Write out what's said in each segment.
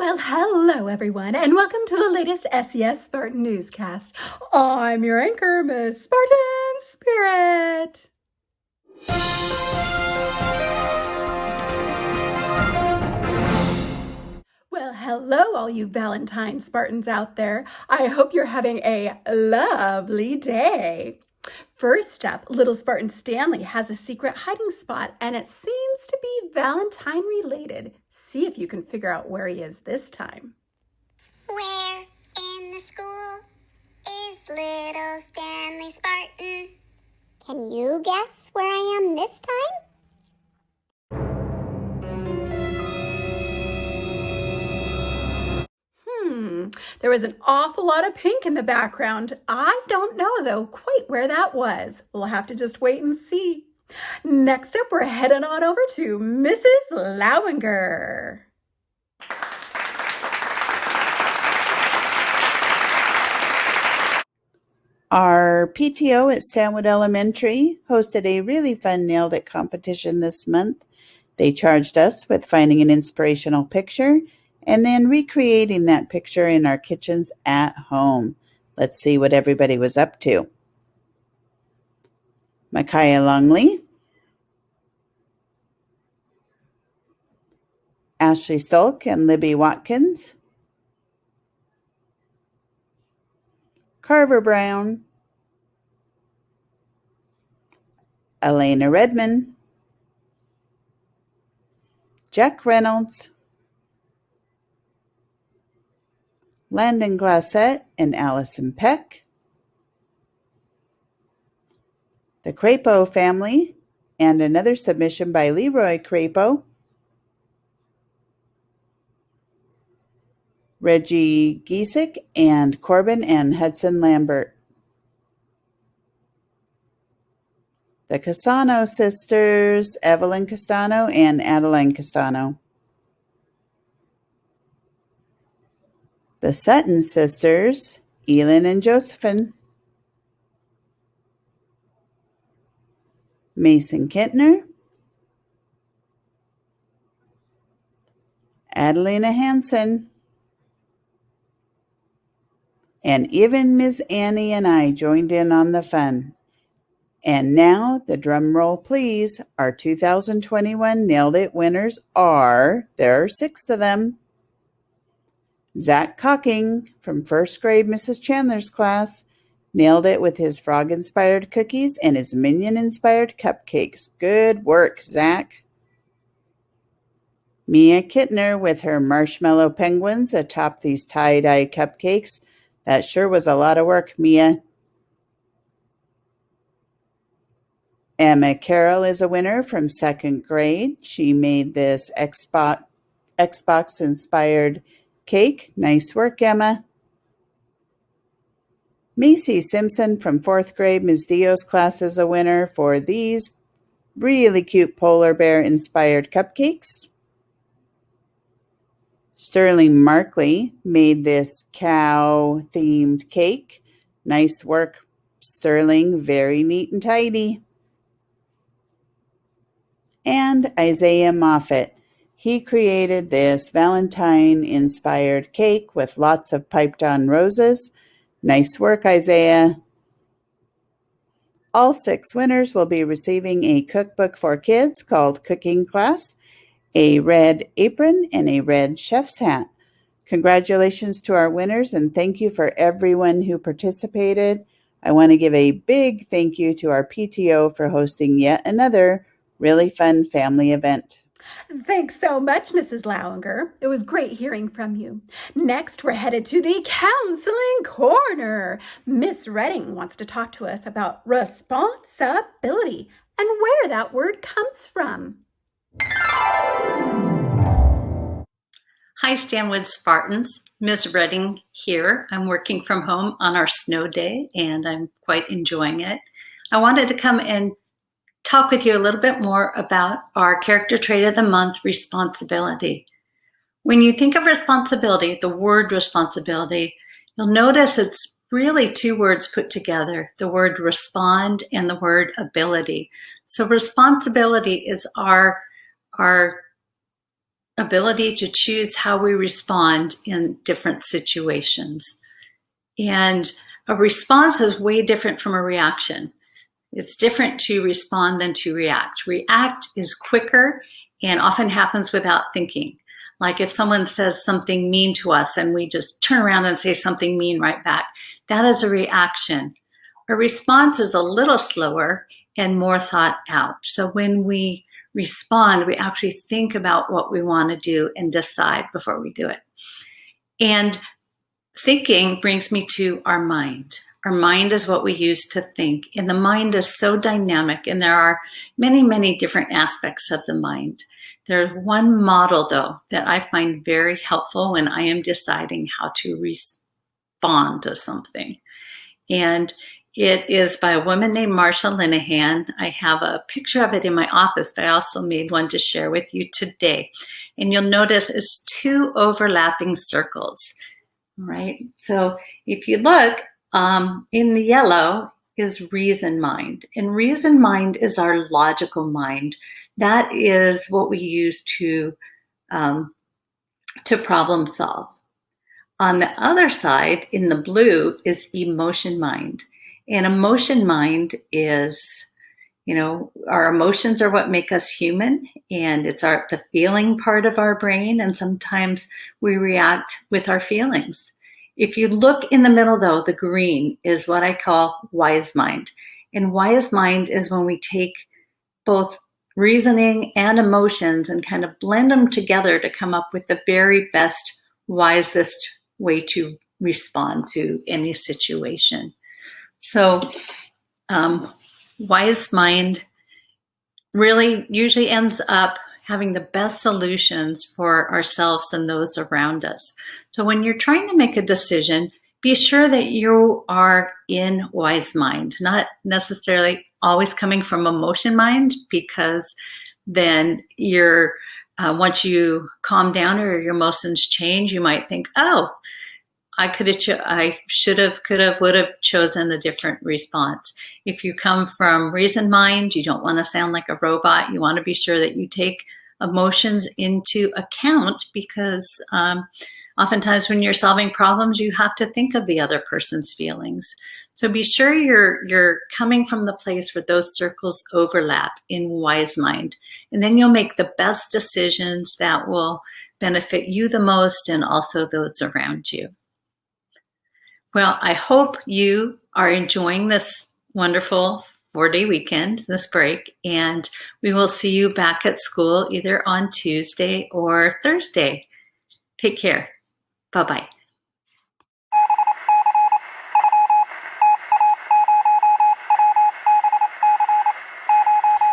Well, hello everyone, and welcome to the latest SES Spartan Newscast. I'm your anchor, Miss Spartan Spirit. Well, hello all you Valentine Spartans out there. I hope you're having a lovely day. First up, little Spartan Stanley has a secret hiding spot, and it seems to be Valentine related. See if you can figure out where he is this time. Where in the school is little Stanley Spartan? Can you guess where I am this time? There was an awful lot of pink in the background. I don't know, though, quite where that was. We'll have to just wait and see. Next up, we're heading on over to Mrs. Lowinger. Our PTO at Stanwood Elementary hosted a really fun Nailed It competition this month. They charged us with finding an inspirational picture and then recreating that picture in our kitchens at home. Let's see what everybody was up to. Micaiah Longley, Ashley Stolk and Libby Watkins, Carver Brown, Elena Redmond, Jack Reynolds, Landon Glassett and Allison Peck, the Crapo family, and another submission by Leroy Crapo, Reggie Giesick, and Corbin and Hudson Lambert. The Castano sisters, Evelyn Castano and Adeline Castano. The Sutton sisters, Elin and Josephine. Mason Kintner, Adelina Hansen, and even Ms. Annie and I joined in on the fun. And now, the drum roll please, our 2021 Nailed It winners are, there are 6 of them. Zach Cocking from first grade Mrs. Chandler's class nailed it with his frog-inspired cookies and his minion-inspired cupcakes. Good work, Zach. Mia Kittner with her marshmallow penguins atop these tie-dye cupcakes. That sure was a lot of work, Mia. Emma Carroll is a winner from second grade. She made this Xbox-inspired cake. Nice work, Emma. Macy Simpson from fourth grade Ms. Dio's class is a winner for these really cute polar bear-inspired cupcakes. Sterling Markley made this cow-themed cake. Nice work, Sterling. Very neat and tidy. And Isaiah Moffett. He created this Valentine-inspired cake with lots of piped-on roses. Nice work, Isaiah. All 6 winners will be receiving a cookbook for kids called Cooking Class, a red apron, and a red chef's hat. Congratulations to our winners, and thank you for everyone who participated. I want to give a big thank you to our PTO for hosting yet another really fun family event. Thanks so much, Mrs. Lowinger. It was great hearing from you. Next, we're headed to the Counseling Corner. Miss Redding wants to talk to us about responsibility and where that word comes from. Hi, Stanwood Spartans. Miss Redding here. I'm working from home on our snow day, and I'm quite enjoying it. I wanted to come and talk with you a little bit more about our character trait of the month, responsibility. When you think of responsibility, the word responsibility, you'll notice it's really 2 words put together, the word respond and the word ability. So responsibility is our ability to choose how we respond in different situations. And a response is way different from a reaction. It's different to respond than to react. React is quicker and often happens without thinking. Like if someone says something mean to us and we just turn around and say something mean right back, that is a reaction. A response is a little slower and more thought out. So when we respond, we actually think about what we want to do and decide before we do it. And thinking brings me to our mind. Our mind is what we use to think, and the mind is so dynamic, and there are many, many different aspects of the mind. There's one model, though, that I find very helpful when I am deciding how to respond to something. And it is by a woman named Marsha Linehan. I have a picture of it in my office, but I also made one to share with you today. And you'll notice it's two overlapping circles, right? So if you look, in the yellow is reason mind. And reason mind is our logical mind. That is what we use to problem solve. On the other side, in the blue, is emotion mind. And emotion mind is, our emotions are what make us human, and it's the feeling part of our brain, and sometimes we react with our feelings. If you look in the middle, though, the green is what I call wise mind. And wise mind is when we take both reasoning and emotions and kind of blend them together to come up with the very best, wisest way to respond to any situation. So wise mind really usually ends up having the best solutions for ourselves and those around us. So when you're trying to make a decision, be sure that you are in wise mind, not necessarily always coming from emotion mind, because then you're once you calm down or your emotions change, you might think, oh, I should have, could have, would have chosen a different response. If you come from reason mind, you don't want to sound like a robot. You want to be sure that you take emotions into account, because oftentimes when you're solving problems, you have to think of the other person's feelings. So be sure you're coming from the place where those circles overlap in wise mind. And then you'll make the best decisions that will benefit you the most and also those around you. Well, I hope you are enjoying this wonderful 4-day weekend, this break, and we will see you back at school either on Tuesday or Thursday. Take care. Bye-bye.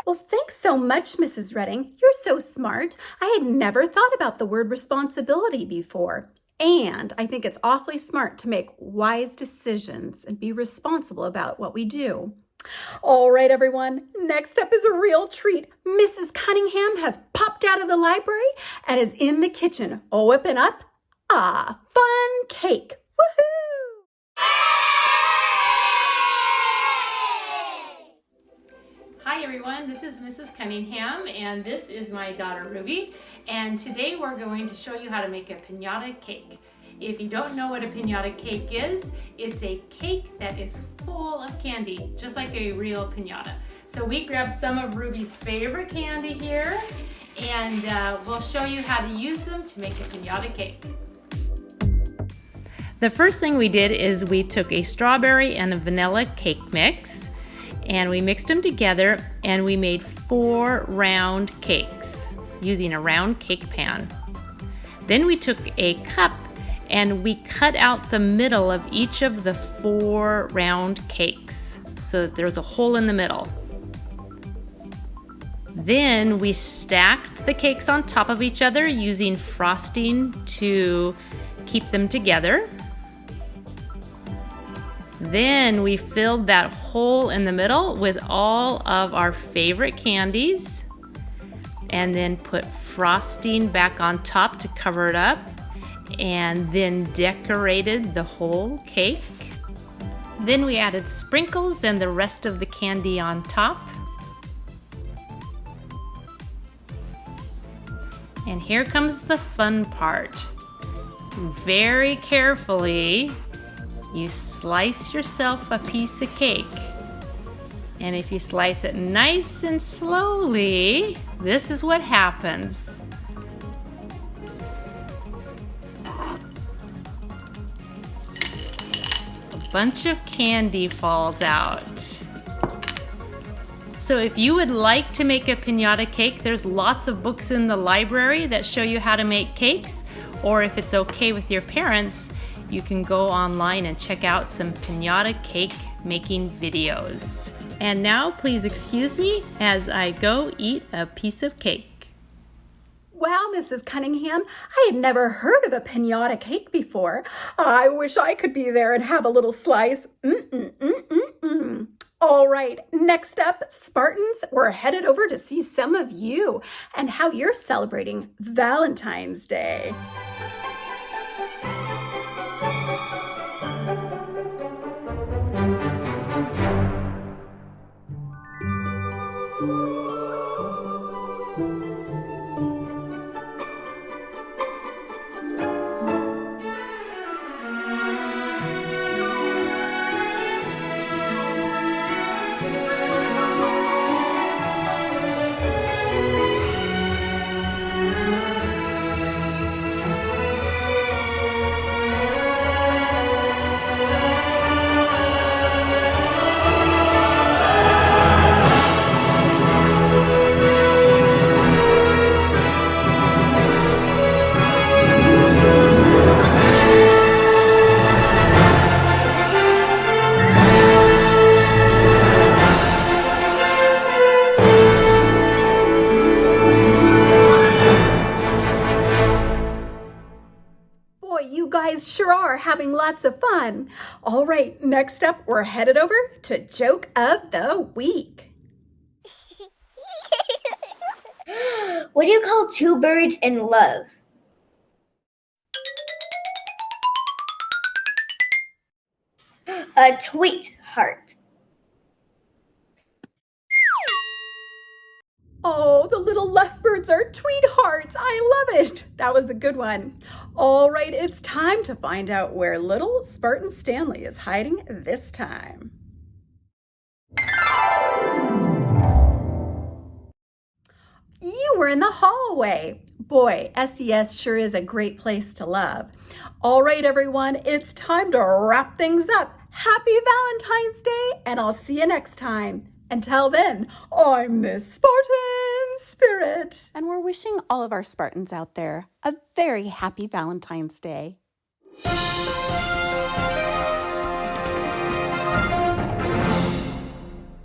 Well, thanks so much, Mrs. Redding. You're so smart. I had never thought about the word responsibility before. And I think it's awfully smart to make wise decisions and be responsible about what we do. All right, everyone, next up is a real treat. Mrs. Cunningham has popped out of the library and is in the kitchen whipping up a fun cake. Woohoo! Hi everyone, this is Mrs. Cunningham and this is my daughter Ruby, and today we're going to show you how to make a piñata cake. If you don't know what a piñata cake is, it's a cake that is full of candy, just like a real piñata. So we grabbed some of Ruby's favorite candy here, and we'll show you how to use them to make a piñata cake. The first thing we did is we took a strawberry and a vanilla cake mix, and we mixed them together, and we made 4 round cakes using a round cake pan. Then we took a cup and we cut out the middle of each of the 4 round cakes so that there's a hole in the middle. Then we stacked the cakes on top of each other using frosting to keep them together. Then we filled that hole in the middle with all of our favorite candies and then put frosting back on top to cover it up, and then decorated the whole cake. Then we added sprinkles and the rest of the candy on top. And here comes the fun part. Very carefully, you slice yourself a piece of cake. And if you slice it nice and slowly, this is what happens. A bunch of candy falls out. So if you would like to make a piñata cake, there's lots of books in the library that show you how to make cakes. Or if it's okay with your parents, you can go online and check out some piñata cake making videos. And now please excuse me as I go eat a piece of cake. Wow, Mrs. Cunningham, I had never heard of a piñata cake before. I wish I could be there and have a little slice. All right, next up, Spartans, we're headed over to see some of you and how you're celebrating Valentine's Day. You guys sure are having lots of fun. All right, next up, we're headed over to Joke of the Week. What do you call two birds in love? A tweetheart. Oh, the little lovebirds are tweethearts. I love it. That was a good one. All right, it's time to find out where little Spartan Stanley is hiding this time. You were in the hallway. Boy, SES sure is a great place to love. All right, everyone, it's time to wrap things up. Happy Valentine's Day, and I'll see you next time. Until then, I'm Miss Spartan Spirit. And we're wishing all of our Spartans out there a very happy Valentine's Day.